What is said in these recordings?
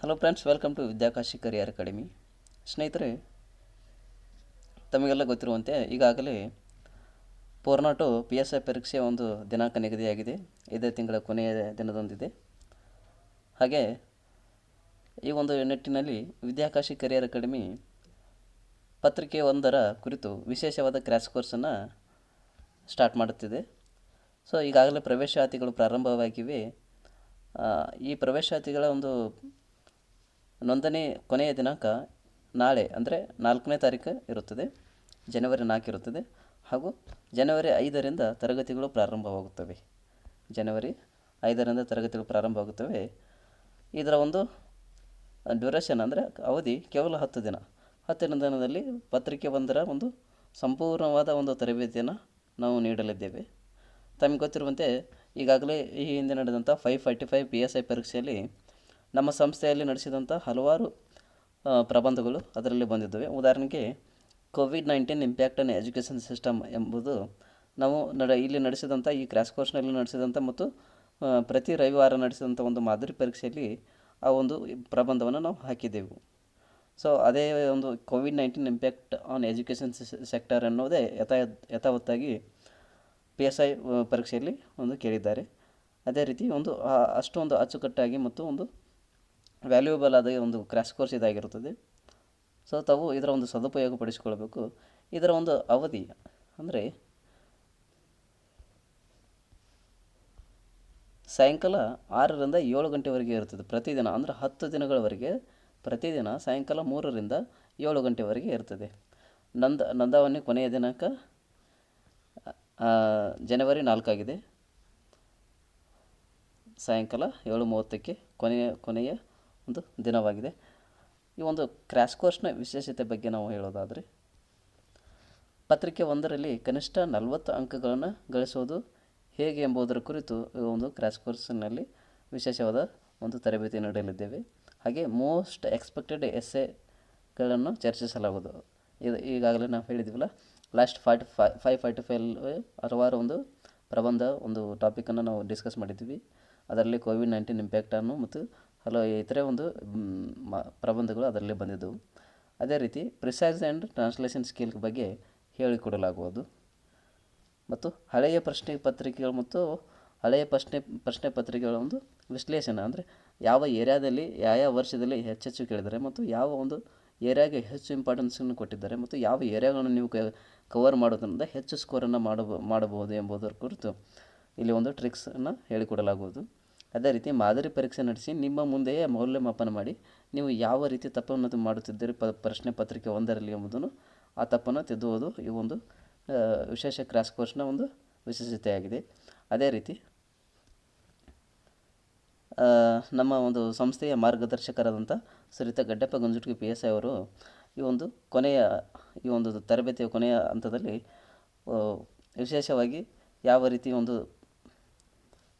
Hello friends, welcome to Vidyakashi career academy. ಸ್ನೇಹಿತರೆ, ತಮಗೆಲ್ಲ ಗೊತ್ತಿರುವಂತೆ ಈಗಾಗಲೇ ಪೋರ್ನಾಟು PSI ಪರೀಕ್ಷೆಯ ಒಂದು ದಿನಾಂಕ ನಿಗದಿಯಾಗಿದೆ. ಇದೇ ತಿಂಗಳ ಕೊನೆಯ ದಿನದಂದಿದೆ. ಹಾಗೆ ಈ ಒಂದು ನಿಟ್ಟಿನಲ್ಲಿ ವಿದ್ಯಾಕಾಶಿ ಕರಿಯರ್ ಅಕಾಡೆಮಿ ಪತ್ರಿಕೆ ಒಂದರ ಕುರಿತು ವಿಶೇಷವಾದ ಕ್ರ್ಯಾಶ್ ಕೋರ್ಸನ್ನು ಸ್ಟಾರ್ಟ್ ಮಾಡುತ್ತಿದೆ. ಸೊ ಈಗಾಗಲೇ ಪ್ರವೇಶಾತಿಗಳು ಪ್ರಾರಂಭವಾಗಿವೆ. ಈ ಪ್ರವೇಶಾತಿಗಳ ಒಂದು ನೋಂದಣಿ ಕೊನೆಯ ದಿನಾಂಕ ನಾಳೆ ಅಂದರೆ 4ನೇ ತಾರೀಕು ಇರುತ್ತದೆ, ಜನವರಿ 4 ಇರುತ್ತದೆ. ಹಾಗೂ ಜನವರಿ 5ರಿಂದ ತರಗತಿಗಳು ಪ್ರಾರಂಭವಾಗುತ್ತವೆ. ಇದರ ಒಂದು ಡ್ಯೂರೇಷನ್ ಅಂದರೆ ಅವಧಿ ಕೇವಲ 10 ದಿನ. 10 ದಿನದಲ್ಲಿ ಪತ್ರಿಕೆ ಒಂದರ ಒಂದು ಸಂಪೂರ್ಣವಾದ ಒಂದು ತರಬೇತಿಯನ್ನು ನಾವು ನೀಡಲಿದ್ದೇವೆ. ತಮಗೆ ಗೊತ್ತಿರುವಂತೆ ಈಗಾಗಲೇ ಈ ಹಿಂದೆ ನಡೆದಂಥ 545 PSI ಪರೀಕ್ಷೆಯಲ್ಲಿ ನಮ್ಮ ಸಂಸ್ಥೆಯಲ್ಲಿ ನಡೆಸಿದಂಥ ಹಲವಾರು ಪ್ರಬಂಧಗಳು ಅದರಲ್ಲಿ ಬಂದಿದ್ದಾವೆ. ಉದಾಹರಣೆಗೆ COVID-19 impact on education system ಎಂಬುದು ನಾವು ಇಲ್ಲಿ ನಡೆಸಿದಂಥ ಈ ಕ್ರ್ಯಾಶ್ ಕೋರ್ಸ್ನಲ್ಲಿ ನಡೆಸಿದಂಥ ಮತ್ತು ಪ್ರತಿ ರವಿವಾರ ನಡೆಸಿದಂಥ ಒಂದು ಮಾದರಿ ಪರೀಕ್ಷೆಯಲ್ಲಿ ಆ ಒಂದು ಪ್ರಬಂಧವನ್ನು ನಾವು ಹಾಕಿದ್ದೆವು. ಸೊ ಅದೇ ಒಂದು COVID-19 impact on education sector ಅನ್ನೋದೇ ಯಥಾವತ್ತಾಗಿ PSI ಪರೀಕ್ಷೆಯಲ್ಲಿ ಒಂದು ಕೇಳಿದ್ದಾರೆ. ಅದೇ ರೀತಿ ಒಂದು ಅಷ್ಟೊಂದು ಅಚ್ಚುಕಟ್ಟಾಗಿ ಮತ್ತು ಒಂದು ವ್ಯಾಲ್ಯೂಯಬಲ್ ಆದ ಒಂದು ಕ್ರ್ಯಾಶ್ ಕೋರ್ಸ್ ಇದಾಗಿರುತ್ತದೆ. ಸೊ ತಾವು ಇದರ ಒಂದು ಸದುಪಯೋಗ ಪಡಿಸಿಕೊಳ್ಳಬೇಕು. ಇದರ ಒಂದು ಅವಧಿ ಅಂದರೆ ಸಾಯಂಕಾಲ 6ರಿಂದ 7 ಗಂಟೆವರೆಗೆ ಇರುತ್ತದೆ ಪ್ರತಿದಿನ. ಅಂದರೆ 10 ದಿನಗಳವರೆಗೆ ಪ್ರತಿದಿನ ಸಾಯಂಕಾಲ 3ರಿಂದ 7 ಗಂಟೆವರೆಗೆ ಇರ್ತದೆ. ನೋಂದಾವಣೆ ಕೊನೆಯ ದಿನಾಂಕ ಜನವರಿ 4 ಆಗಿದೆ. ಸಾಯಂಕಾಲ 7:30ಕ್ಕೆ ಕೊನೆಯ ಒಂದು ದಿನವಾಗಿದೆ. ಈ ಒಂದು ಕ್ರ್ಯಾಶ್ ಕೋರ್ಸ್ನ ವಿಶೇಷತೆ ಬಗ್ಗೆ ನಾವು ಹೇಳೋದಾದರೆ, ಪತ್ರಿಕೆ ಒಂದರಲ್ಲಿ ಕನಿಷ್ಠ 40 ಅಂಕಗಳನ್ನು ಗಳಿಸೋದು ಹೇಗೆ ಎಂಬುದರ ಕುರಿತು ಈ ಒಂದು ಕ್ರ್ಯಾಶ್ ಕೋರ್ಸ್ನಲ್ಲಿ ವಿಶೇಷವಾದ ಒಂದು ತರಬೇತಿ ನೀಡಲಿದ್ದೇವೆ. ಹಾಗೆ ಮೋಸ್ಟ್ ಎಕ್ಸ್ಪೆಕ್ಟೆಡ್ ಎಸ್ಸೆಗಳನ್ನು ಚರ್ಚಿಸಲಾಗುವುದು. ಈಗಾಗಲೇ ನಾವು ಹೇಳಿದ್ದೀವಲ್ಲ, ಲಾಸ್ಟ್ 545 ಹಲವಾರು ಒಂದು ಪ್ರಬಂಧ ಒಂದು ಟಾಪಿಕನ್ನು ನಾವು ಡಿಸ್ಕಸ್ ಮಾಡಿದ್ದೀವಿ. ಅದರಲ್ಲಿ ಕೋವಿಡ್-19 ಇಂಪ್ಯಾಕ್ಟನ್ನು ಮತ್ತು ಹಲವು ಇತರೆ ಒಂದು ಪ್ರಬಂಧಗಳು ಅದರಲ್ಲಿ ಬಂದಿದ್ದವು. ಅದೇ ರೀತಿ ಪ್ರಿಸೈಸ್ ಆ್ಯಂಡ್ ಟ್ರಾನ್ಸ್ಲೇಷನ್ ಸ್ಕಿಲ್ ಬಗ್ಗೆ ಹೇಳಿಕೊಡಲಾಗುವುದು. ಮತ್ತು ಹಳೆಯ ಪ್ರಶ್ನೆ ಪತ್ರಿಕೆಗಳು ಮತ್ತು ಹಳೆಯ ಪ್ರಶ್ನೆ ಪತ್ರಿಕೆಗಳ ಒಂದು ವಿಶ್ಲೇಷಣೆ, ಅಂದರೆ ಯಾವ ಏರಿಯಾದಲ್ಲಿ ಯಾವ ವರ್ಷದಲ್ಲಿ ಹೆಚ್ಚೆಚ್ಚು ಕೇಳಿದ್ದಾರೆ ಮತ್ತು ಯಾವ ಒಂದು ಏರಿಯಾಗೆ ಹೆಚ್ಚು ಇಂಪಾರ್ಟೆನ್ಸನ್ನು ಕೊಟ್ಟಿದ್ದಾರೆ ಮತ್ತು ಯಾವ ಏರಿಯಾಗಳನ್ನು ನೀವು ಕವರ್ ಮಾಡೋದ್ರಿಂದ ಹೆಚ್ಚು ಸ್ಕೋರನ್ನು ಮಾಡಬಹುದು ಎಂಬುದರ ಕುರಿತು ಇಲ್ಲಿ ಒಂದು ಟ್ರಿಕ್ಸನ್ನು ಹೇಳಿಕೊಡಲಾಗುವುದು. ಅದೇ ರೀತಿ ಮಾದರಿ ಪರೀಕ್ಷೆ ನಡೆಸಿ ನಿಮ್ಮ ಮುಂದೆಯೇ ಮೌಲ್ಯಮಾಪನ ಮಾಡಿ ನೀವು ಯಾವ ರೀತಿ ತಪ್ಪನ್ನು ಮಾಡುತ್ತಿದ್ದೀರಿ ಪ್ರಶ್ನೆ ಪತ್ರಿಕೆ ಒಂದರಲ್ಲಿ ಎಂಬುದನ್ನು ಆ ತಪ್ಪನ್ನು ತಿದ್ದುವುದು ಈ ಒಂದು ವಿಶೇಷ ಕ್ರ್ಯಾಶ್ ಕೋರ್ಸ್ನ ಒಂದು ವಿಶೇಷತೆಯಾಗಿದೆ. ಅದೇ ರೀತಿ ನಮ್ಮ ಒಂದು ಸಂಸ್ಥೆಯ ಮಾರ್ಗದರ್ಶಕರಾದಂಥ ಶ್ರೀಯುತ ಗಡ್ಡಪ್ಪ ಗಂಜುಟಗಿ PSI ಅವರು ಈ ಒಂದು ತರಬೇತಿಯ ಕೊನೆಯ ಹಂತದಲ್ಲಿ ವಿಶೇಷವಾಗಿ ಯಾವ ರೀತಿ ಒಂದು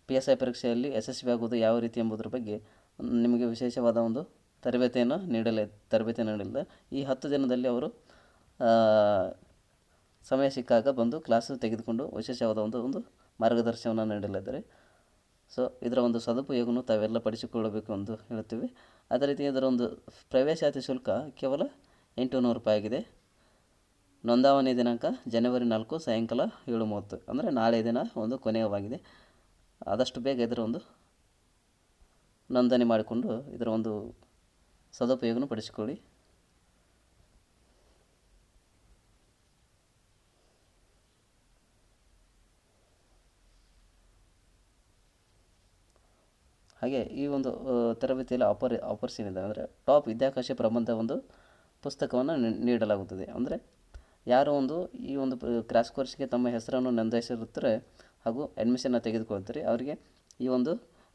PSI ಪರೀಕ್ಷೆಯಲ್ಲಿ ಯಶಸ್ವಿಯಾಗುವುದು ಯಾವ ರೀತಿ ಎಂಬುದರ ಬಗ್ಗೆ ನಿಮಗೆ ವಿಶೇಷವಾದ ಒಂದು ತರಬೇತಿಯನ್ನು ನೀಡಲಿಲ್ಲ. ಈ 10 ದಿನದಲ್ಲಿ ಅವರು ಸಮಯ ಸಿಕ್ಕಾಗ ಬಂದು ಕ್ಲಾಸು ತೆಗೆದುಕೊಂಡು ವಿಶೇಷವಾದ ಒಂದು ಮಾರ್ಗದರ್ಶನವನ್ನು ನೀಡಲಿದ್ದಾರೆ. ಸೊ ಇದರ ಒಂದು ಸದುಪಯೋಗವನ್ನು ತಾವೆಲ್ಲ ಪಡಿಸಿಕೊಳ್ಳಬೇಕು ಎಂದು ಹೇಳುತ್ತೀವಿ. ಅದೇ ರೀತಿ ಇದರ ಒಂದು ಪ್ರವೇಶಾತಿ ಶುಲ್ಕ ಕೇವಲ 800 ರೂಪಾಯಿ ಆಗಿದೆ. ನೋಂದಾವಣೆ ದಿನಾಂಕ ಜನವರಿ 4 ಸಾಯಂಕಾಲ 7:30, ಅಂದರೆ ನಾಳೆ ದಿನ ಒಂದು ಕೊನೆಯವಾಗಿದೆ. ಆದಷ್ಟು ಬೇಗ ಇದರ ಒಂದು ನೋಂದಣಿ ಮಾಡಿಕೊಂಡು ಇದರ ಒಂದು ಸದುಪಯೋಗವನ್ನು ಪಡಿಸಿಕೊಳ್ಳಿ. ಹಾಗೆ ಈ ಒಂದು ತರಬೇತಿಯಲ್ಲಿ ಆಫರ್ಸ್ ಏನಿದೆ ಅಂದರೆ ಟಾಪ್ ವಿದ್ಯಾಕಾಶಿ ಪ್ರಬಂಧ ಒಂದು ಪುಸ್ತಕವನ್ನು ನೀಡಲಾಗುತ್ತದೆ. ಅಂದರೆ ಯಾರು ಈ ಒಂದು ಕ್ರ್ಯಾಶ್ ಕೋರ್ಸ್ಗೆ ತಮ್ಮ ಹೆಸರನ್ನು ನೋಂದಾಯಿಸಿರುತ್ತಾರೆ ಹಾಗೂ ಅಡ್ಮಿಷನ್ನ ತೆಗೆದುಕೊಳ್ತಾರೆ, ಅವರಿಗೆ ಈ ಒಂದು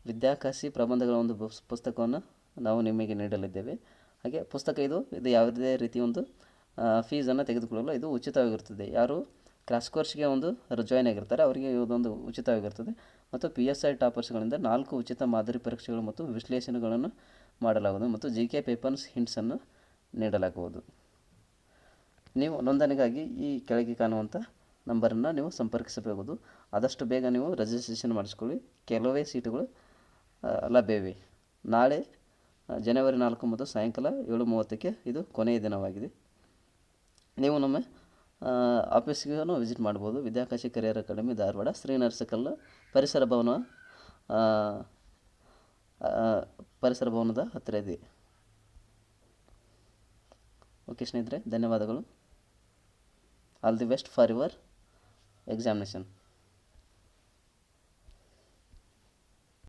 ವಿದ್ಯಾಕಾಶಿ ಪ್ರಬಂಧಗಳ ಒಂದು ಪುಸ್ತಕವನ್ನು ನಾವು ನಿಮಗೆ ನೀಡಲಿದ್ದೇವೆ. ಹಾಗೆ ಪುಸ್ತಕ ಇದು ಯಾವುದೇ ರೀತಿ ಒಂದು ಫೀಸನ್ನು ತೆಗೆದುಕೊಳ್ಳಲು ಇದು ಉಚಿತವಾಗಿರುತ್ತದೆ. ಯಾರು ಕ್ರ್ಯಾಶ್ ಕೋರ್ಸ್ಗೆ ಜಾಯ್ನ್ ಆಗಿರ್ತಾರೆ ಅವರಿಗೆ ಇದೊಂದು ಉಚಿತವಾಗಿರ್ತದೆ. ಮತ್ತು PSI ಟಾಪರ್ಸ್ಗಳಿಂದ 4 ಉಚಿತ ಮಾದರಿ ಪರೀಕ್ಷೆಗಳು ಮತ್ತು ವಿಶ್ಲೇಷಣೆಗಳನ್ನು ಮಾಡಲಾಗುವುದು ಮತ್ತು GK ಪೇಪರ್ಸ್ ಹಿಂಟ್ಸನ್ನು ನೀಡಲಾಗುವುದು. ನೀವು ನೋಂದಣಿಗಾಗಿ ಈ ಕೆಳಗೆ ಕಾಣುವಂಥ ನಂಬರನ್ನು ನೀವು ಸಂಪರ್ಕಿಸಬಹುದು. ಆದಷ್ಟು ಬೇಗ ನೀವು ರಿಜಿಸ್ಟ್ರೇಷನ್ ಮಾಡಿಸ್ಕೊಳ್ಳಿ. ಕೆಲವೇ ಸೀಟುಗಳು ಲಭ್ಯವಿವೆ. ನಾಳೆ ಜನವರಿ 4 ಮತ್ತು ಸಾಯಂಕಾಲ 7:30ಕ್ಕೆ ಇದು ಕೊನೆಯ ದಿನವಾಗಿದೆ. ನೀವು ನಮ್ಮ ಆಫೀಸ್ಗೆ ವಿಸಿಟ್ ಮಾಡ್ಬೋದು. Vidyakashi career academy Dharwad, Srinagar circle, ಪರಿಸರ ಭವನ ಪರಿಸರ ಭವನದ ಹತ್ತಿರ ಇದೆ. ಓಕೆ ಸ್ನೇಹಿತರೆ, ಧನ್ಯವಾದಗಳು. All the best for your examination.